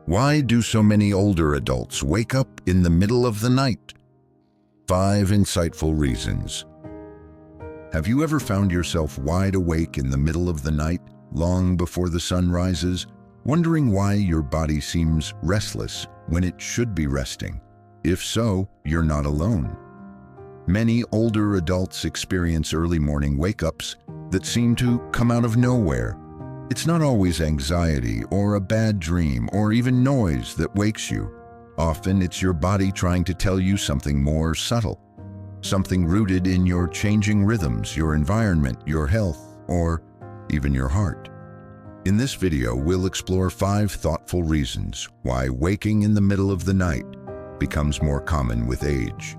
Why do so many older adults wake up in the middle of the night? 5 insightful reasons. Have you ever found yourself wide awake in the middle of the night, long before the sun rises, wondering why your body seems restless when it should be resting? If so, you're not alone. Many older adults experience early morning wake-ups that seem to come out of nowhere. It's not always anxiety or a bad dream or even noise that wakes you. Often it's your body trying to tell you something more subtle, something rooted in your changing rhythms, your environment, your health, or even your heart. In this video, we'll explore 5 thoughtful reasons why waking in the middle of the night becomes more common with age.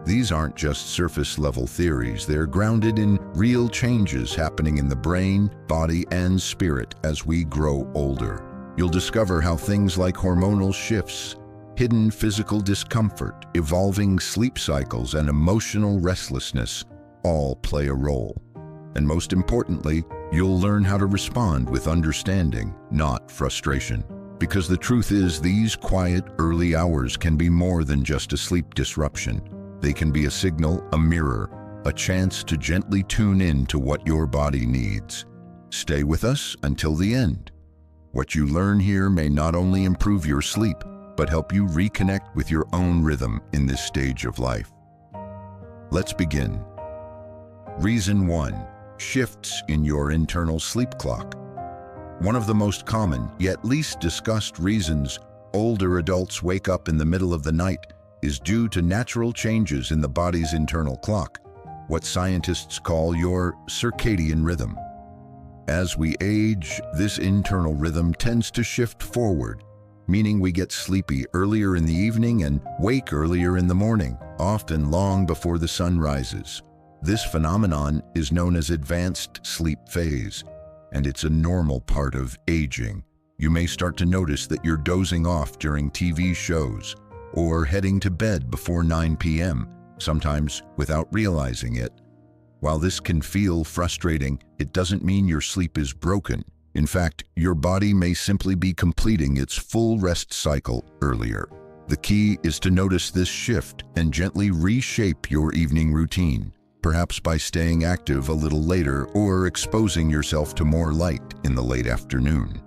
These aren't just surface-level theories, they're grounded in real changes happening in the brain, body, and spirit as we grow older. You'll discover how things like hormonal shifts, hidden physical discomfort, evolving sleep cycles, and emotional restlessness all play a role. And most importantly, you'll learn how to respond with understanding, not frustration. Because the truth is, these quiet, early hours can be more than just a sleep disruption. They can be a signal, a mirror, a chance to gently tune in to what your body needs. Stay with us until the end. What you learn here may not only improve your sleep, but help you reconnect with your own rhythm in this stage of life. Let's begin. Reason 1. Shifts in your internal sleep clock. One of the most common, yet least discussed reasons older adults wake up in the middle of the night is due to natural changes in the body's internal clock, what scientists call your circadian rhythm. As we age, this internal rhythm tends to shift forward, meaning we get sleepy earlier in the evening and wake earlier in the morning, often long before the sun rises. This phenomenon is known as advanced sleep phase, and it's a normal part of aging. You may start to notice that you're dozing off during TV shows, or heading to bed before 9 p.m., sometimes without realizing it. While this can feel frustrating, it doesn't mean your sleep is broken. In fact, your body may simply be completing its full rest cycle earlier. The key is to notice this shift and gently reshape your evening routine, perhaps by staying active a little later or exposing yourself to more light in the late afternoon,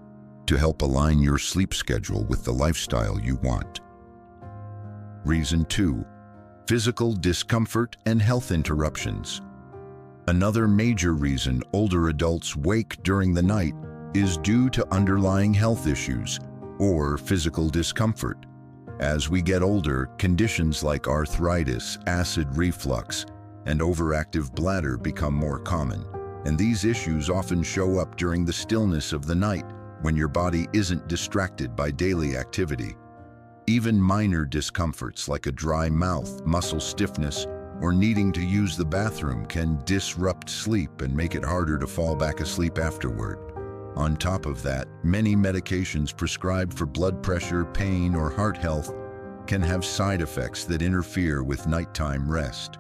to help align your sleep schedule with the lifestyle you want. Reason 2. Physical discomfort and health interruptions. Another major reason older adults wake during the night is due to underlying health issues or physical discomfort. As we get older, conditions like arthritis, acid reflux, and overactive bladder become more common, and these issues often show up during the stillness of the night when your body isn't distracted by daily activity. Even minor discomforts like a dry mouth, muscle stiffness, or needing to use the bathroom can disrupt sleep and make it harder to fall back asleep afterward. On top of that, many medications prescribed for blood pressure, pain, or heart health can have side effects that interfere with nighttime rest.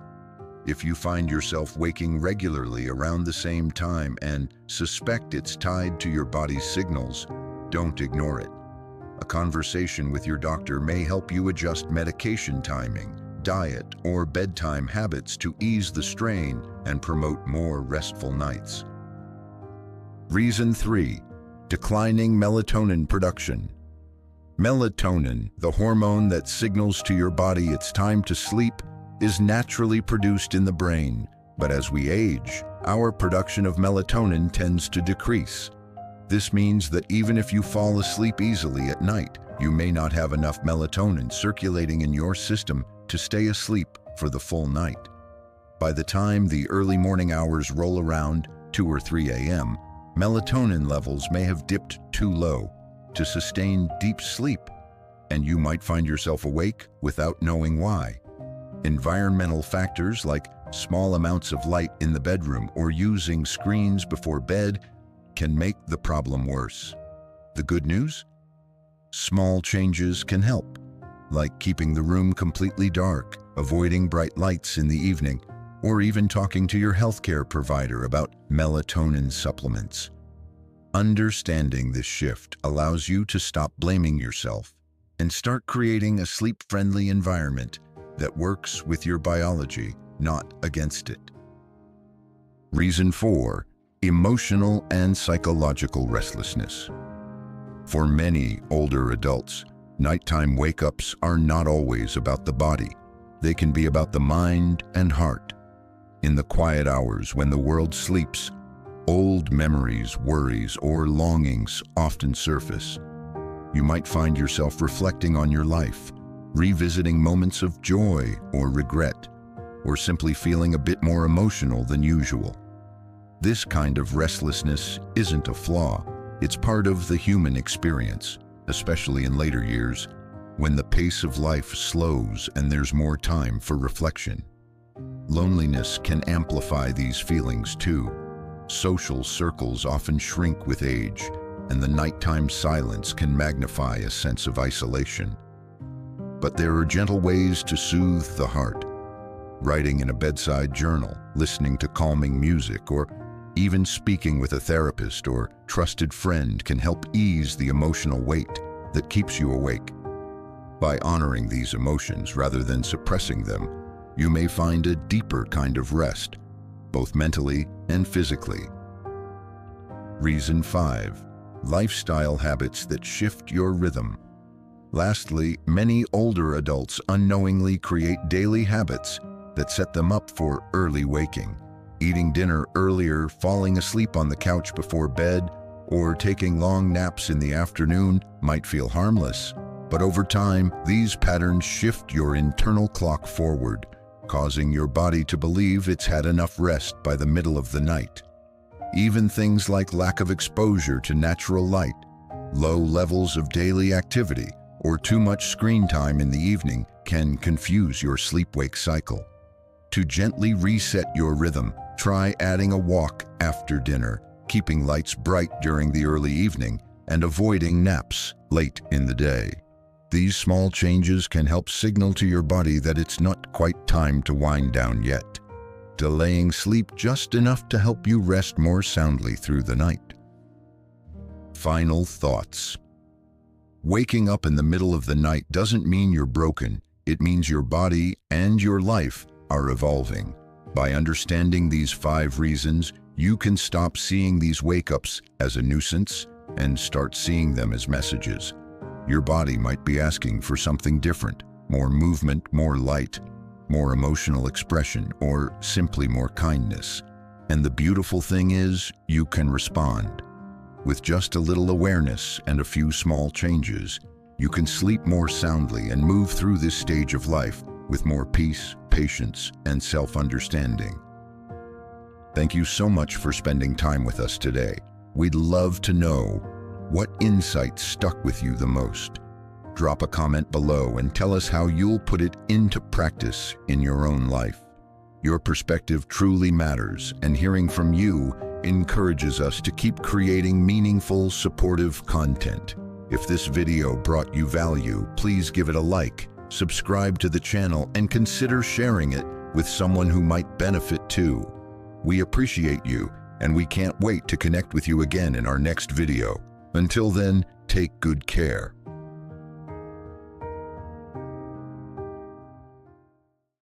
If you find yourself waking regularly around the same time and suspect it's tied to your body's signals, don't ignore it. A conversation with your doctor may help you adjust medication timing, diet, or bedtime habits to ease the strain and promote more restful nights. Reason 3. Declining melatonin production. Melatonin, the hormone that signals to your body it's time to sleep, is naturally produced in the brain, but as we age, our production of melatonin tends to decrease. This means that even if you fall asleep easily at night, you may not have enough melatonin circulating in your system to stay asleep for the full night. By the time the early morning hours roll around, 2 or 3 a.m., melatonin levels may have dipped too low to sustain deep sleep, and you might find yourself awake without knowing why. Environmental factors like small amounts of light in the bedroom or using screens before bed can make the problem worse. The good news? Small changes can help, like keeping the room completely dark, avoiding bright lights in the evening, or even talking to your healthcare provider about melatonin supplements. Understanding this shift allows you to stop blaming yourself and start creating a sleep-friendly environment that works with your biology, not against it. Reason 4. Emotional and psychological restlessness. For many older adults, nighttime wake-ups are not always about the body. They can be about the mind and heart. In the quiet hours when the world sleeps, old memories, worries, or longings often surface. You might find yourself reflecting on your life, revisiting moments of joy or regret, or simply feeling a bit more emotional than usual. This kind of restlessness isn't a flaw. It's part of the human experience, especially in later years, when the pace of life slows and there's more time for reflection. Loneliness can amplify these feelings too. Social circles often shrink with age, and the nighttime silence can magnify a sense of isolation. But there are gentle ways to soothe the heart. Writing in a bedside journal, listening to calming music, or even speaking with a therapist or trusted friend can help ease the emotional weight that keeps you awake. By honoring these emotions rather than suppressing them, you may find a deeper kind of rest, both mentally and physically. Reason 5. Lifestyle habits that shift your rhythm. Lastly, many older adults unknowingly create daily habits that set them up for early waking. Eating dinner earlier, falling asleep on the couch before bed, or taking long naps in the afternoon might feel harmless, but over time, these patterns shift your internal clock forward, causing your body to believe it's had enough rest by the middle of the night. Even things like lack of exposure to natural light, low levels of daily activity, or too much screen time in the evening can confuse your sleep-wake cycle. To gently reset your rhythm, try adding a walk after dinner, keeping lights bright during the early evening, and avoiding naps late in the day. These small changes can help signal to your body that it's not quite time to wind down yet, delaying sleep just enough to help you rest more soundly through the night. Final thoughts. Waking up in the middle of the night doesn't mean you're broken. It means your body and your life are evolving. By understanding these 5 reasons, you can stop seeing these wake-ups as a nuisance and start seeing them as messages. Your body might be asking for something different, more movement, more light, more emotional expression, or simply more kindness. And the beautiful thing is, you can respond. With just a little awareness and a few small changes, you can sleep more soundly and move through this stage of life with more peace, patience, and self-understanding. Thank you so much for spending time with us today. We'd love to know what insight stuck with you the most. Drop a comment below and tell us how you'll put it into practice in your own life. Your perspective truly matters, and hearing from you encourages us to keep creating meaningful, supportive content. If this video brought you value, please give it a like, subscribe to the channel, and consider sharing it with someone who might benefit too. We appreciate you, and we can't wait to connect with you again in our next video. Until then, take good care.